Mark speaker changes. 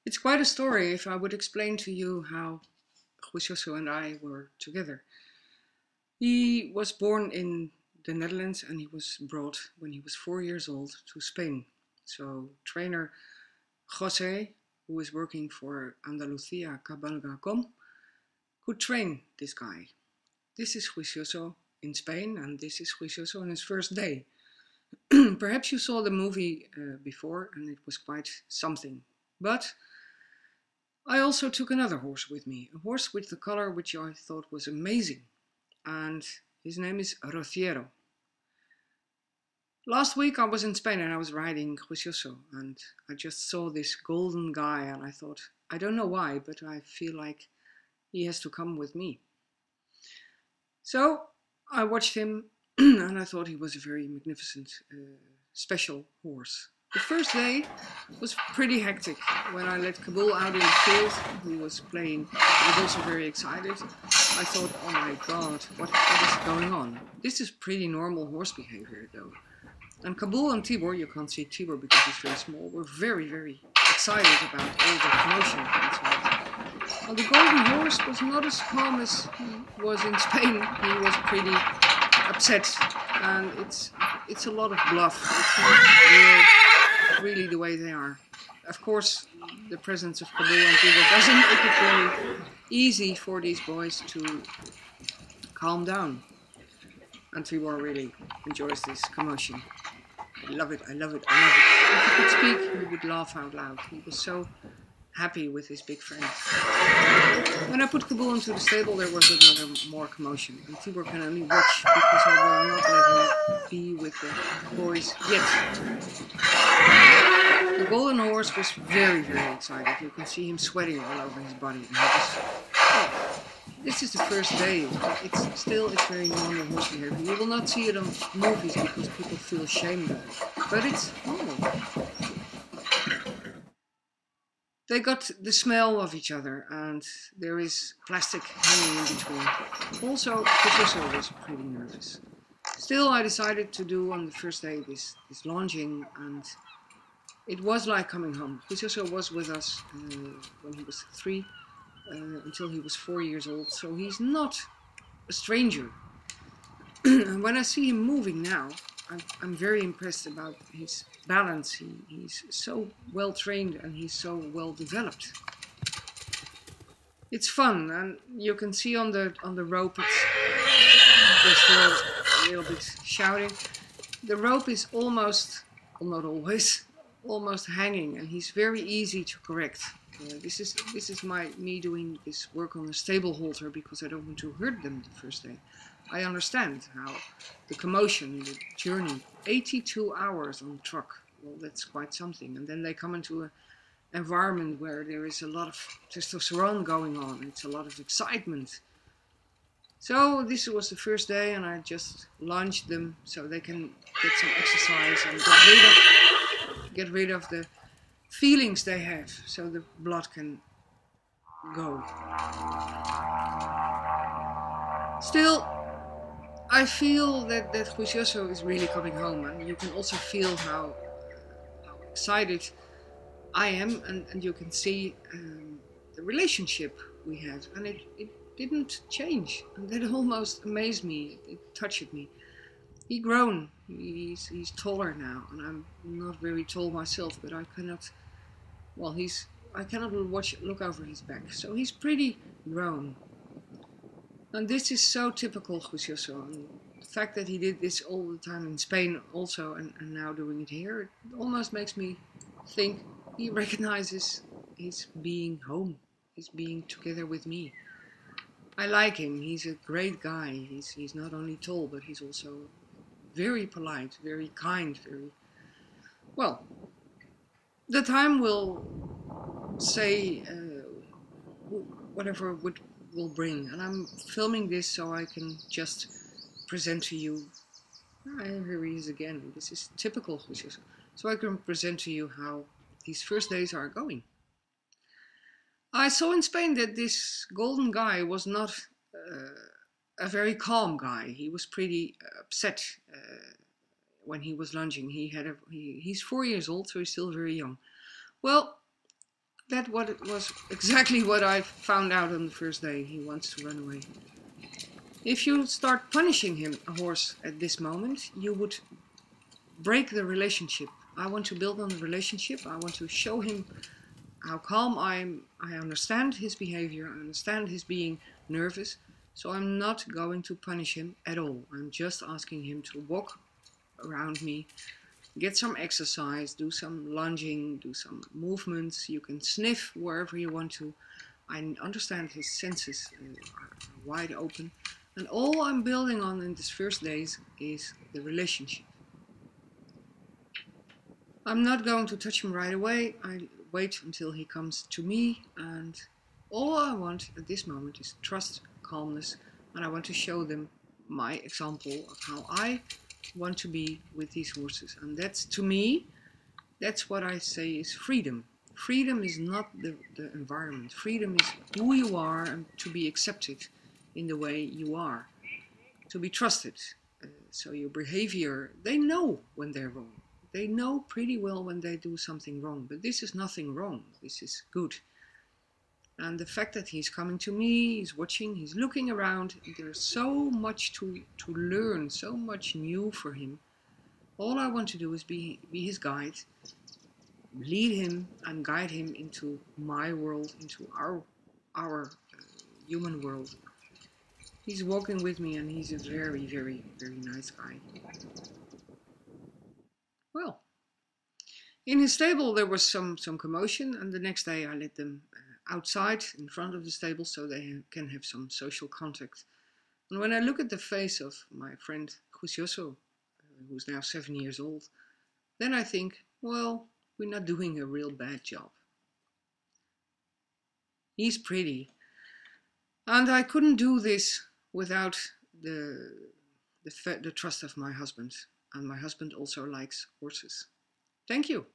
Speaker 1: It's quite a story if I would explain to you how Juicioso and I were together. He was born in the Netherlands and he was brought when he was 4 years old to Spain. So trainer Jose, who is working for Andalucía Cabalga.com, could train this guy. This is Juicioso in Spain and this is Juicioso on his first day. Perhaps you saw the movie before and it was quite something. But I also took another horse with me, a horse with the color which I thought was amazing, and his name is Rociero. Last week I was in Spain and I was riding Juicioso, and I just saw this golden guy and I thought, I don't know why, but I feel like he has to come with me. So I watched him and I thought he was a very magnificent, special horse. The first day was pretty hectic. When I let Kabul out in the field, he was playing. He was also very excited. I thought, oh my god, what is going on? This is pretty normal horse behavior though. And Kabul and Tibor, you can't see Tibor because he's very small, were very, very excited about all the commotion inside. Well, the golden horse was not as calm as he was in Spain. He was pretty upset, and it's a lot of bluff. It's not really the way they are. Of course, the presence of Kabul and Tibor doesn't make it very easy for these boys to calm down. And Tibor really enjoys this commotion. I love it, I love it, I love it. If he could speak, he would laugh out loud. He was so happy with his big friend. When I put Kabul into the stable, there was another more commotion. And Tibor can only watch because I will not let him be with the boys yet. The golden horse was very, very excited. You can see him sweating all over his body. And this is the first day. It's very normal horse behavior. You will not see it on movies because people feel ashamed of it. But it's normal. They got the smell of each other and there is plastic hanging in between. Also, Juicioso was pretty nervous. Still, I decided to do on the first day this launching, and it was like coming home. Juicioso was with us when he was 3 until he was 4 years old, so he's not a stranger. And when I see him moving now, I'm very impressed about his balance. He's so well trained and he's so well developed. It's fun, and you can see on the rope they're still a little bit shouting. The rope is almost, well, not always, almost hanging, and he's very easy to correct. This is me doing this work on the stable halter because I don't want to hurt them the first day. I understand how the commotion, the journey, 82 hours on the truck, well, that's quite something. And then they come into an environment where there is a lot of testosterone going on. It's a lot of excitement. So this was the first day, and I just launched them so they can get some exercise and get rid of the feelings they have, so the blood can go. Still, I feel that Juicioso is really coming home, and you can also feel how excited I am, and you can see the relationship we had, and it didn't change, and that almost amazed me. It touched me. He's grown. He's taller now, and I'm not very tall myself, but I cannot. Well, I cannot look over his back, so he's pretty grown. And this is so typical Juicioso. The fact that he did this all the time in Spain also, and now doing it here, it almost makes me think he recognizes his being home, his being together with me. I like him. He's a great guy. He's not only tall, but he's also very polite, very kind, very... Well, the time will say whatever will bring. And I'm filming this so I can just present to you... here he is again. This is typical Juicioso. So I can present to you how these first days are going. I saw in Spain that this golden guy was not a very calm guy. He was pretty upset when he was lunging. He's 4 years old, so he's still very young. Well, That what it was exactly what I found out on the first day. He wants to run away. If you start punishing him, a horse, at this moment, you would break the relationship. I want to build on the relationship. I want to show him how calm I am. I understand his behavior. I understand his being nervous. So I'm not going to punish him at all. I'm just asking him to walk around me, get some exercise, do some lunging, do some movements. You can sniff wherever you want to. I understand his senses are wide open. And all I'm building on in these first days is the relationship. I'm not going to touch him right away. I wait until he comes to me, and all I want at this moment is trust, calmness, and I want to show them my example of how I want to be with these horses. And that's, to me, that's what I say is freedom. Freedom is not the environment. Freedom is who you are and to be accepted in the way you are, to be trusted. So your behavior, they know when they're wrong. They know pretty well when they do something wrong, but this is nothing wrong. This is good. And the fact that he's coming to me, he's watching, he's looking around, there's so much to learn, so much new for him. All I want to do is be his guide, lead him and guide him into my world, into our human world. He's walking with me and he's a very, very, very nice guy. Well, in his stable there was some commotion, and the next day I let them outside in front of the stable so they can have some social contact. And when I look at the face of my friend Juicioso, who's now 7 years old, then I think, well, we're not doing a real bad job. He's pretty. And I couldn't do this without the trust of my husband. And my husband also likes horses. Thank you.